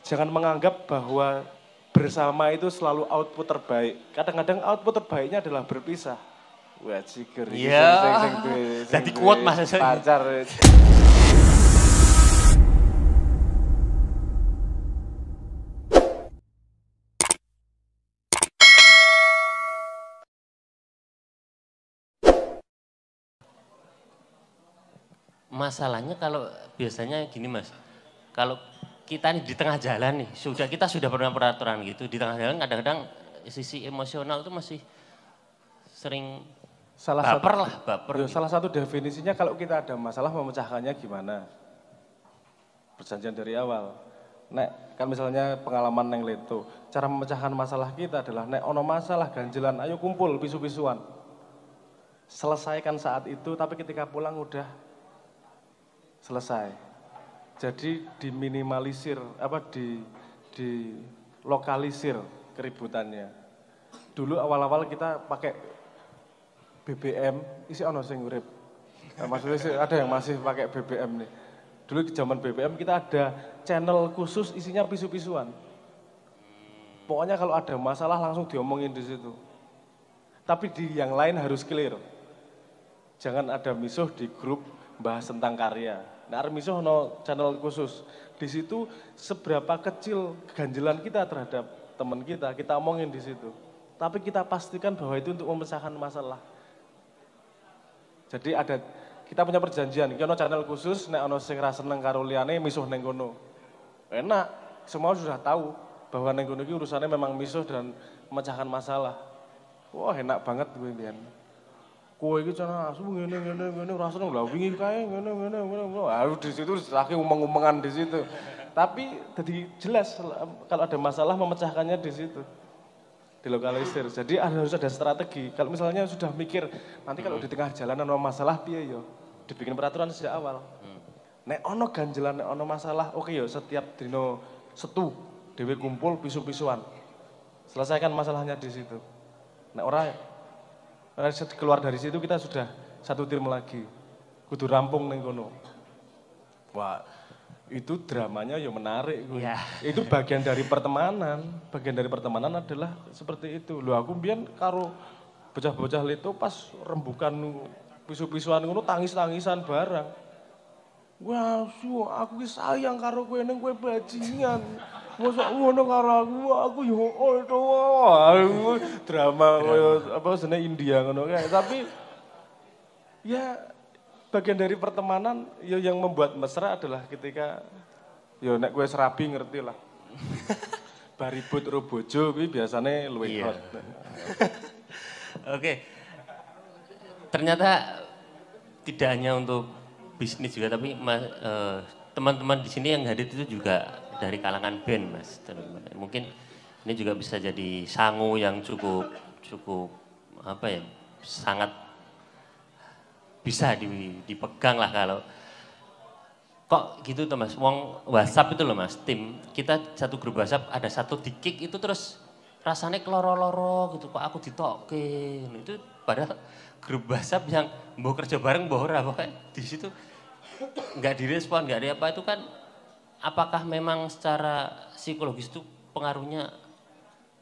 jangan menganggap bahwa bersama itu selalu output terbaik. Kadang-kadang output terbaiknya adalah berpisah. Wah, ciger iki Iya. duwe Jadi kuat Mas. pacar. Masalahnya kalau biasanya gini Mas, kalau kita nih di tengah jalan nih, kita sudah pernah peraturan gitu, di tengah jalan kadang-kadang sisi emosional itu masih sering baper. Salah satu definisinya kalau kita ada masalah memecahkannya gimana? Perjanjian dari awal. Nek kan misalnya pengalaman neng Leto, cara memecahkan masalah kita adalah nek ono masalah ganjelan, ayo kumpul pisu-pisuan. Selesaikan saat itu, tapi ketika pulang udah selesai. Jadi diminimalisir, di lokalisir keributannya. Dulu awal-awal kita pakai BBM, isi ono sing urip. Nah, maksudnya sih ada yang masih pakai BBM nih. Dulu di zaman BBM kita ada channel khusus isinya pisu-pisuan. Pokoknya kalau ada masalah langsung diomongin di situ. Tapi di yang lain harus clear. Jangan ada misuh di grup bahas tentang karya. Nah, misuh no channel khusus. Di situ seberapa kecil ganjelan kita terhadap teman kita omongin di situ. Tapi kita pastikan bahwa itu untuk memecahkan masalah. Jadi kita punya perjanjian, iki ono channel khusus nek ono sing ra seneng karo liyane misuh ning kono. Enak, semua sudah tahu bahwa ning kono iki urusannya memang misuh dan memecahkan masalah. Wah, enak banget gue mbiyen. Kowe iki cenah asu ngene ora seneng lha wingi kae ngene. Ah di situ lagi umeng-umengan di situ. Tapi jadi jelas kalau ada masalah memecahkannya di situ. Dilokalisir. Jadi harus ada strategi. Kalau misalnya sudah mikir, nanti kalau di tengah jalan ada masalah piye yo, dibikin peraturan sejak awal. Nek ono ganjelan, nek ono masalah, oke yo setiap dino setu, dhewe kumpul pisu-pisuan. Selesaikan masalahnya di situ. Nek ora keluar dari situ kita sudah satu tim lagi. Kudu rampung ning kono. Wah, itu dramanya ya menarik gue. Ya. Itu bagian dari pertemanan. Bagian dari pertemanan adalah seperti itu. Loh aku mbiyen karo bocah-bocah Leto pas rembukan pisu-pisuan ngono tangis-tangisan barang. Wah, aku ki sayang karo kowe ning kowe bajingan. Mosok ngono karo aku yo oh drama koyo apa jenenge India ngono kae. Tapi ya bagian dari pertemanan ya yang membuat mesra adalah ketika ya nek kowe serabi ngerti lah. Baribut ro bojo kuwi biasane luwih hot. Oke. Ternyata tidak hanya untuk bisnis juga tapi teman-teman di sini yang hadir itu juga dari kalangan band Mas. Mungkin ini juga bisa jadi sangu yang cukup apa ya, sangat bisa dipegang lah kalau kok gitu tuh Mas, wong WhatsApp itu loh Mas, tim kita satu grup WhatsApp ada satu di-kick itu terus rasanya keloro-loro gitu, kok aku ditokke, itu padahal grup WhatsApp yang mau kerja bareng mau ora pokoknya di situ nggak direspon, nggak ada apa itu kan, apakah memang secara psikologis itu pengaruhnya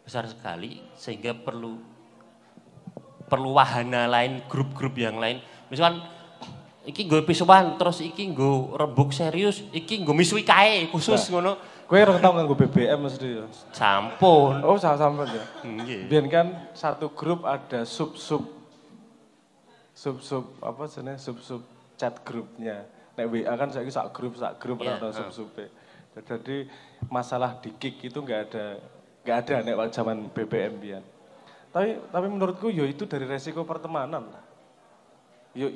besar sekali sehingga perlu wahana lain, grup-grup yang lain. Misalkan iki nggo pisuan terus iki nggo rembug serius, iki nggo misui kae khusus ngono. Kowe ora tau nganggo BBM mesti ya. Sampun. Oh, sampun ya. Nggih. Biyen kan satu grup ada sub apa jenenge sub chat grupnya. Nek WA kan saiki sak grup Yeah, atau sub-sube. Jadi masalah di kick itu enggak ada nek zaman BBM biyen. Tapi menurutku yo itu dari resiko pertemanan lah. Yo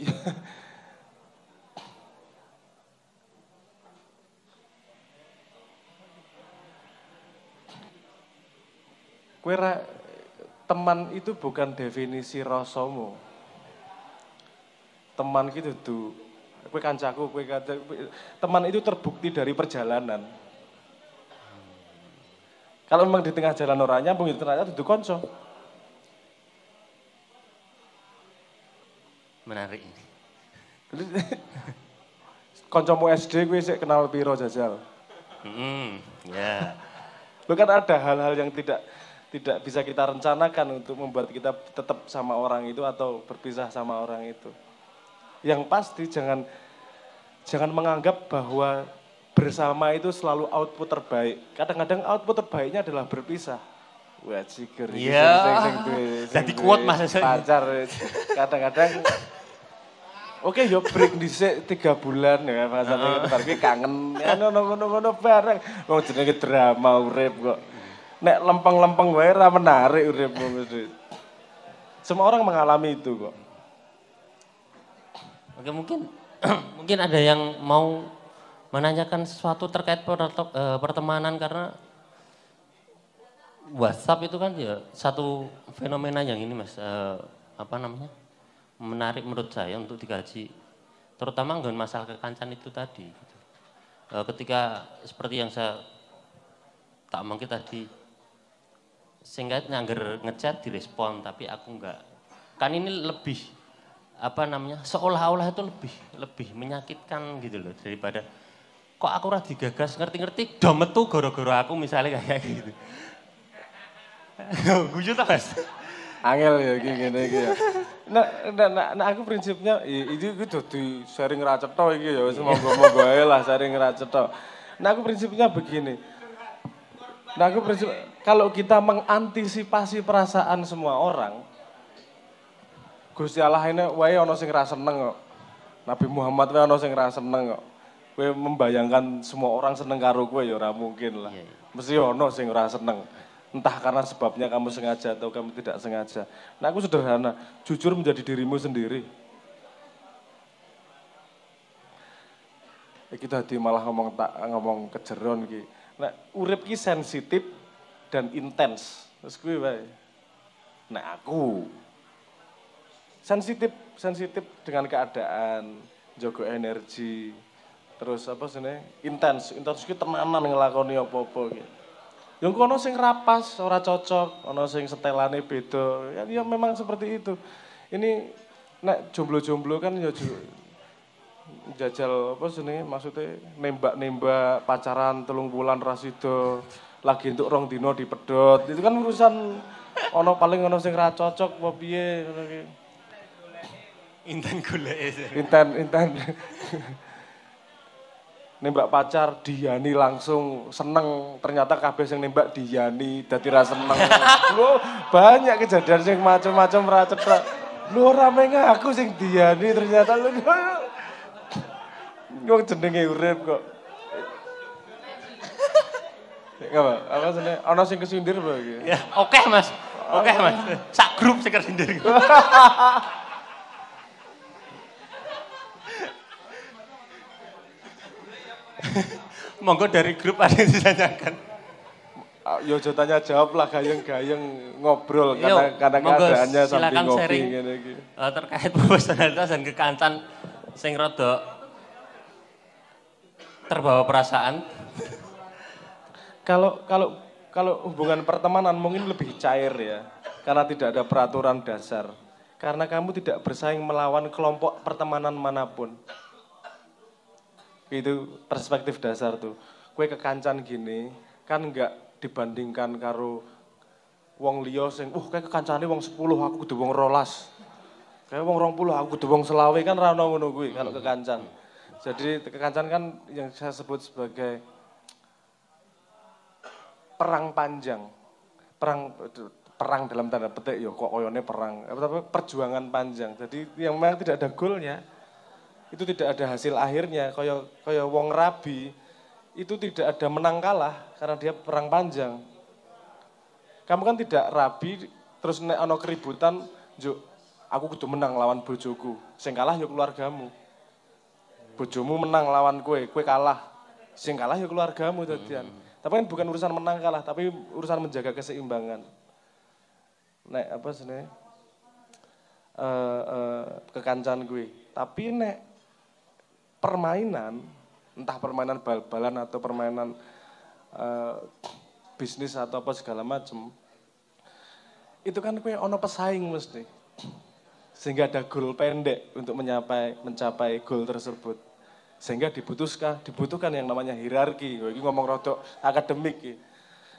teman itu bukan definisi rasamu. Teman gitu tuh, kancaku, teman itu terbukti dari perjalanan. Kalau memang di tengah jalan orangnya, nyambung itu ternyata itu konco. Menarik ini. Koncomu SD gue sih kenal piro jajal. Ya. Bahkan ada hal-hal yang tidak bisa kita rencanakan untuk membuat kita tetap sama orang itu atau berpisah sama orang itu. Yang pasti jangan menganggap bahwa bersama itu selalu output terbaik. Kadang-kadang output terbaiknya adalah berpisah. Wah, ciger iki Jadi kuat Mas. Pacar kadang-kadang oke, yo break dhisik 3 bulan ya, pacarnya bar iki kangen. Ngono bareng. Wong jenenge drama urip kok. Nek lempeng-lempeng wae ra menarik uripmu. Semua orang mengalami itu kok. Oke, mungkin ada yang mau menanyakan sesuatu terkait pertemanan karena WhatsApp itu kan ya satu fenomena yang ini Mas, menarik menurut saya untuk dikaji, terutama dengan masalah kekancan itu tadi. Gitu. Ketika seperti yang saya tak mungkin tadi, sehingga nyangger ngechat direspon, tapi aku enggak. Kan ini lebih seolah-olah itu lebih menyakitkan gitu loh daripada kok aku ora digagas ngerti-ngerti do metu gara-gara aku misalnya kayak gitu. Guyu ta Mas? Angel ya gini ya. Nah aku prinsipnya itu dadi sharing ra cetha iki ya wis monggo-monggo ae lah sharing ra cetha. Nah aku prinsipnya begini. Kalau kita mengantisipasi perasaan semua orang, Gusti Allah ini wae ana sing ra seneng kok. Nabi Muhammad wae ana sing ra seneng kok. Kowe membayangkan semua orang seneng karo kowe ya ora mungkin lah. Mesti ana sing ora seneng. Entah karena sebabnya kamu sengaja atau kamu tidak sengaja. Nah aku sederhana, jujur menjadi dirimu sendiri. Kita tadi malah ngomong kejeron ki. Nah urip ki sensitif dan intens. Terus kuwi wae. Nah aku sensitif dengan keadaan, jaga energi. Terus intens ki tenanan nglakoni apa-apa ki. Yang kono sing rapas, ora cocok, ono sing setelane beda. Ya memang seperti itu. Ini nek jomblo-jomblo kan ya jajal maksudnya nembak pacaran 3 bulan ra sida, lagi entuk 2 dina dipedhot. Itu kan urusan paling ono sing ra cocok apa piye ngono ki. Inten goleke. Inten. Nembak pacar diyani langsung seneng, ternyata kabeh sing nembak diyani dadi ra seneng. Lho, banyak kejadian sing macam-macam ra cetha. Lho ora aku sing diyani ternyata lho. Wong jenenge urip kok. Apa seneng ana sing kesindir apa iki? Ya, oke Mas. Oke Mas. Sak grup sing kesindir. Monggo dari grup ada yang ditanyakan. Yo aja tanya jawab lah gayeng-gayeng ngobrol karena keadaannya sambil ngopi ngene iki. Terkait profesionalitas dan kekancan sing rada terbawa perasaan. Kalau hubungan pertemanan mungkin lebih cair ya. Karena tidak ada peraturan dasar. Karena kamu tidak bersaing melawan kelompok pertemanan manapun. Itu perspektif dasar tuh. Kue kekancan gini, kan enggak dibandingkan karo wong liya sing, kayak kekancane wong 10, aku kudu wong 12. Kayak wong 20, aku kudu wong 20 kan ra ono ngono kuwi kalau kekancan. Jadi kekancan kan yang saya sebut sebagai perang panjang. Perang dalam tanda petik ya kok koyone perang, perjuangan panjang. Jadi yang memang tidak ada goalnya. Itu tidak ada hasil akhirnya, kaya wong rabi, itu tidak ada menang kalah karena dia perang panjang. Kamu kan tidak rabi, terus nek ana keributan, juk aku kudu menang lawan bojoku. Sing kalah ya keluargamu. Bojomu menang lawan kue kalah. Sing kalah ya keluargamu dadian. Tapi kan bukan urusan menang kalah, tapi urusan menjaga keseimbangan. Nek apa senenge? Kekancan gue. Tapi nek permainan, entah permainan bal-balan atau permainan bisnis atau apa segala macam, itu kan kue ono pesaing mesti, sehingga ada goal pendek untuk mencapai goal tersebut. Sehingga dibutuhkan yang namanya hierarki. Ini ngomong rodok akademik.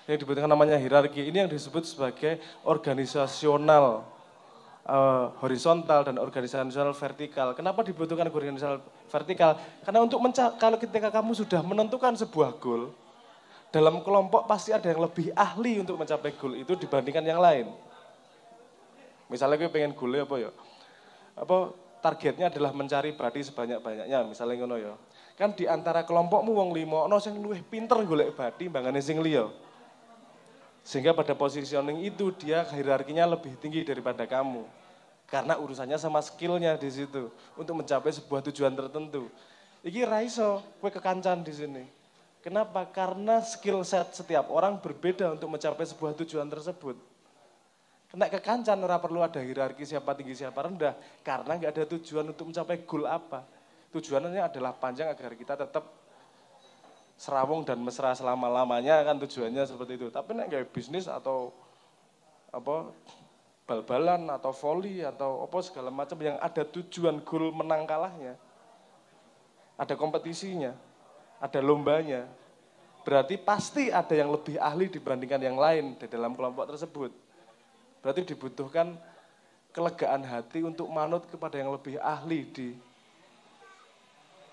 Yang dibutuhkan namanya hierarki. Ini yang disebut sebagai organisasional horizontal dan organisasional vertikal. Kenapa dibutuhkan organisasional vertikal? Karena kalau ketika kamu sudah menentukan sebuah goal, dalam kelompok pasti ada yang lebih ahli untuk mencapai goal itu dibandingkan yang lain. Misalnya gue pengen goalnya apa ya? Targetnya adalah mencari badi sebanyak-banyaknya, misalnya ngono ya. Kan di antara kelompokmu wong 5 ono sing luwih pinter golek badi mbangane sing liya. Sehingga pada positioning itu dia hierarkinya lebih tinggi daripada kamu. Karena urusannya sama skillnya di situ untuk mencapai sebuah tujuan tertentu. Iki ra iso kowe kekancan di sini. Kenapa? Karena skill set setiap orang berbeda untuk mencapai sebuah tujuan tersebut. Kena kekancan ora perlu ada hierarki siapa tinggi siapa rendah karena nggak ada tujuan untuk mencapai goal apa. Tujuannya adalah panjang agar kita tetap serawung dan mesra selama-lamanya kan tujuannya seperti itu. Tapi nek gawe bisnis atau bal-balan atau volley atau segala macam yang ada tujuan goal menang kalahnya. Ada kompetisinya, ada lombanya. Berarti pasti ada yang lebih ahli dibandingkan yang lain di dalam kelompok tersebut. Berarti dibutuhkan kelegaan hati untuk manut kepada yang lebih ahli di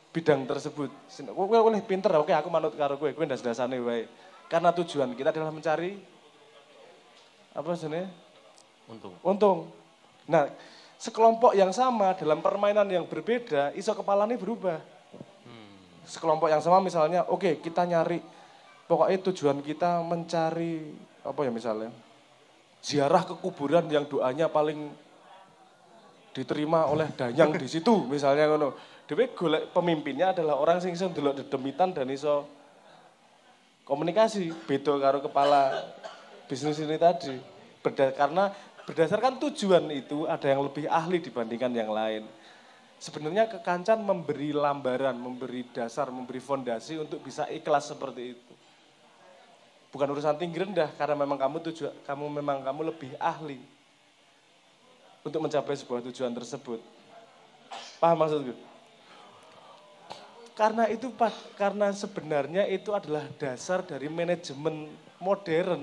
bidang tersebut. Kowe oleh pinter, oke aku manut karo kowe ndas-ndasane wae. Karena tujuan kita adalah mencari untung. Nah, sekelompok yang sama dalam permainan yang berbeda, iso kepalanya berubah. Sekelompok yang sama misalnya, oke kita nyari, pokoknya tujuan kita mencari, misalnya, ziarah ke kuburan yang doanya paling diterima oleh danyang di situ, misalnya ngono. Dhewe golek pemimpinnya adalah orang sing iso ndelok dedemitan dan iso komunikasi, beda karo kepala bisnis ini tadi. Karena berdasarkan tujuan itu ada yang lebih ahli dibandingkan yang lain. Sebenarnya kekancan memberi lambaran, memberi dasar, memberi fondasi untuk bisa ikhlas seperti itu. Bukan urusan tinggi rendah karena memang kamu lebih ahli untuk mencapai sebuah tujuan tersebut. Paham maksudku? Karena sebenarnya itu adalah dasar dari manajemen modern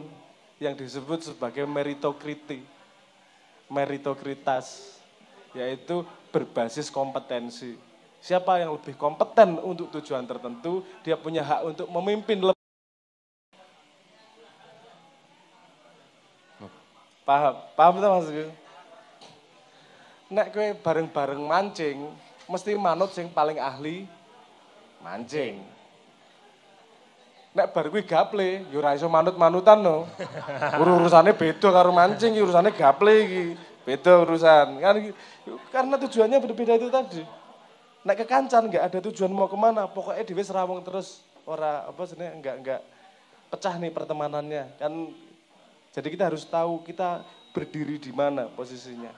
yang disebut sebagai meritokritas, yaitu berbasis kompetensi. Siapa yang lebih kompeten untuk tujuan tertentu, dia punya hak untuk memimpin lebih. Paham itu maksudnya? Nek kowe bareng-bareng mancing, mesti manut sing paling ahli mancing. Nek bar kuwi gaple, ya ora iso manut-manutan no. Urusane beda karo mancing, urusane gaple iki. Beda urusan. Karena tujuannya berbeda itu tadi. Nek kekancan enggak ada tujuan mau kemana, pokoknya dhewe serawung terus. Enggak pecah nih pertemanannya. Kan jadi kita harus tahu kita berdiri di mana posisinya.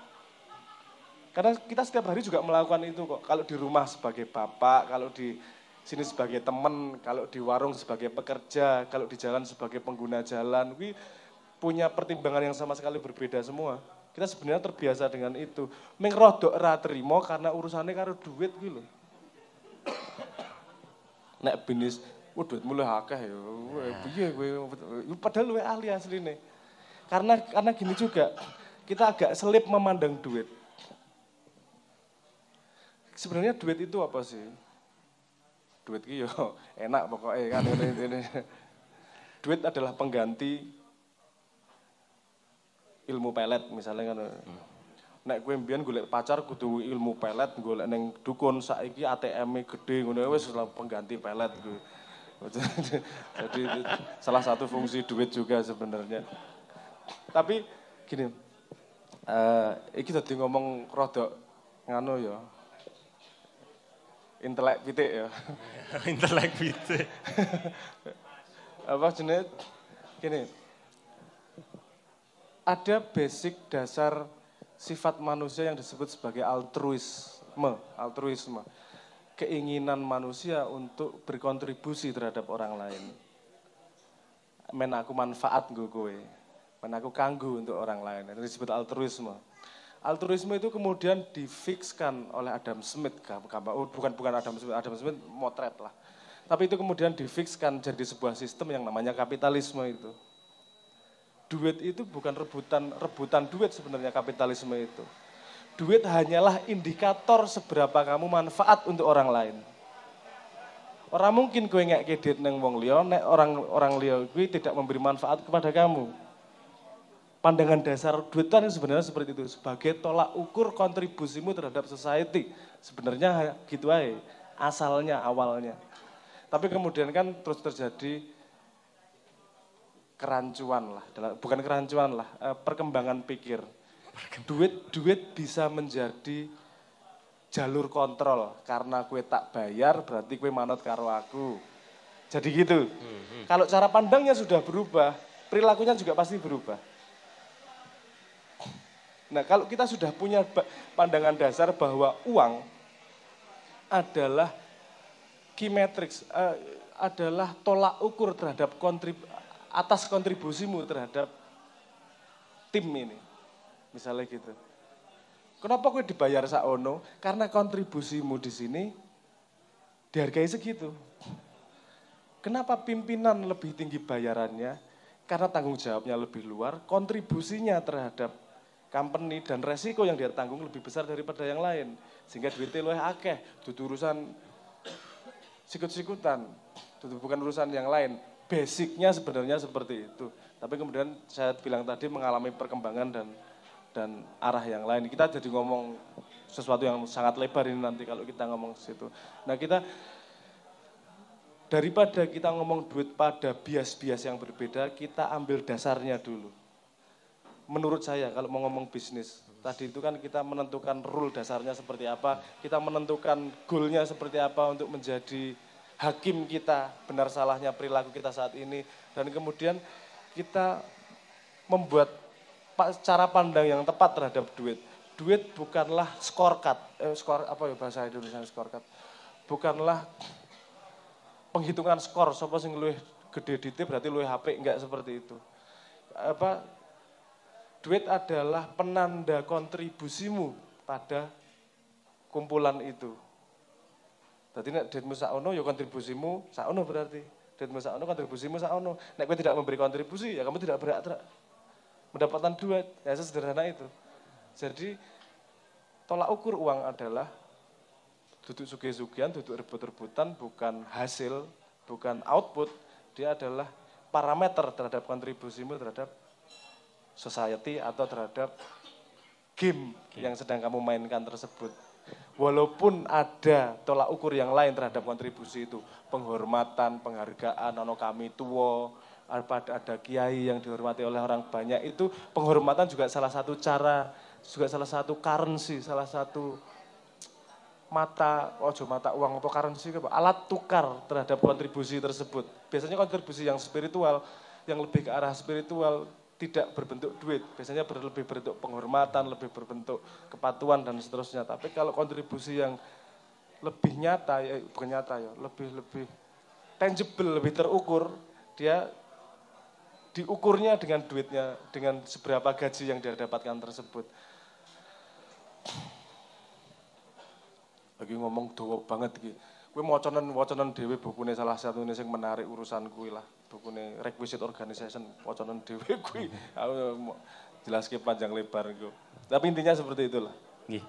Karena kita setiap hari juga melakukan itu kok. Kalau di rumah sebagai bapak, kalau di sini sebagai teman, kalau di warung sebagai pekerja, kalau di jalan sebagai pengguna jalan, punya pertimbangan yang sama sekali berbeda semua. Kita sebenarnya terbiasa dengan itu. Ming rodok ra trimo karena urusannya karo duit kuwi lho. Nek bisnis, duit mulai akeh ya. Piye kowe? Padahal luwih ahli asline. Karena gini juga, kita agak selip memandang duit. Sebenarnya duit itu apa sih? Duit itu enak pokoknya kan. Duit adalah pengganti ilmu pelet misalnya kan. Nek kowe mbiyen golek pacar kudu ilmu pelet, golek ning dukun saiki ATM-e gede ngono wis pengganti pelet kuwi. Jadi salah satu fungsi duit juga sebenarnya. Tapi gini, iki dadi ngomong rodok nganu ya. Intelek pitik ya. Intelek pitik. Jenenge gini. Ada basic dasar sifat manusia yang disebut sebagai altruisme. Keinginan manusia untuk berkontribusi terhadap orang lain. Men aku manfaat nggo kowe. Men aku kanggo untuk orang lain. Itu disebut altruisme. Altruisme itu kemudian difikskan oleh Adam Smith, bukan Adam Smith motret lah. Tapi itu kemudian difikskan jadi sebuah sistem yang namanya kapitalisme itu. Duit itu bukan rebutan duit sebenarnya kapitalisme itu. Duit hanyalah indikator seberapa kamu manfaat untuk orang lain. Orang mungkin kowe ngeke duit nang wong liya nek orang liya kuwi tidak memberi manfaat kepada kamu. Pandangan dasar duit kan sebenarnya seperti itu, sebagai tolak ukur kontribusimu terhadap society. Sebenarnya gitu aja, asalnya, awalnya. Tapi kemudian kan terus terjadi kerancuan lah, bukan kerancuan lah, perkembangan pikir. Duit bisa menjadi jalur kontrol, karena kue tak bayar berarti kue manut karo aku. Jadi gitu. Kalau cara pandangnya sudah berubah, perilakunya juga pasti berubah. Nah kalau kita sudah punya pandangan dasar bahwa uang adalah key matrix, adalah tolak ukur terhadap atas kontribusimu terhadap tim ini. Misalnya gitu. Kenapa gue dibayar saono? Karena kontribusimu di sini dihargai segitu. Kenapa pimpinan lebih tinggi bayarannya? Karena tanggung jawabnya lebih luar, kontribusinya terhadap company dan resiko yang dia tanggung lebih besar daripada yang lain. Sehingga duitnya luwih akeh, dudu urusan sikut-sikutan, bukan urusan yang lain. Basicnya sebenarnya seperti itu. Tapi kemudian saya bilang tadi mengalami perkembangan dan arah yang lain. Kita jadi ngomong sesuatu yang sangat lebar ini nanti kalau kita ngomong ke situ. Nah kita, daripada kita ngomong duit pada bias-bias yang berbeda, kita ambil dasarnya dulu. Menurut saya kalau mau ngomong bisnis, tadi itu kan kita menentukan rule dasarnya seperti apa, kita menentukan goalnya seperti apa untuk menjadi hakim kita, benar salahnya perilaku kita saat ini, dan kemudian kita membuat cara pandang yang tepat terhadap duit. Duit bukanlah scorecard, bahasa Indonesia scorecard. Bukanlah penghitungan skor, sapa sing luwih gede dite berarti luwih HP, enggak seperti itu. Duit adalah penanda kontribusimu pada kumpulan itu. Jadi nek duitmu saono ya kontribusimu saono berarti. Duitmu saono kontribusimu saono. Nek kowe tidak memberi kontribusi ya kamu tidak berhak mendapatkan duit, ya sesederhana itu. Jadi tolak ukur uang adalah duduk sugih-sugihan, duduk rebut-rebutan, bukan hasil, bukan output. Dia adalah parameter terhadap kontribusimu terhadap society atau terhadap game yang sedang kamu mainkan tersebut. Walaupun ada tolak ukur yang lain terhadap kontribusi itu, penghormatan, penghargaan, ono kami tuwo, ada kiai yang dihormati oleh orang banyak, itu penghormatan juga salah satu cara, juga salah satu currency, salah satu mata uang atau currency, alat tukar terhadap kontribusi tersebut. Biasanya kontribusi yang spiritual, yang lebih ke arah spiritual, tidak berbentuk duit, biasanya lebih berbentuk penghormatan, lebih berbentuk kepatuhan dan seterusnya. Tapi kalau kontribusi yang lebih nyata, lebih tangible, lebih terukur, dia diukurnya dengan duitnya, dengan seberapa gaji yang dia dapatkan tersebut. Lagi ngomong dawa banget iki. Kowe wacanan dhewe bukune salah satune sing menarik urusan kuwi lah. Bukune Requisite Organization, wacanan dhewe kuwi. Aku jelaske panjang lebar iku. Tapi intinya seperti itulah. Nggih.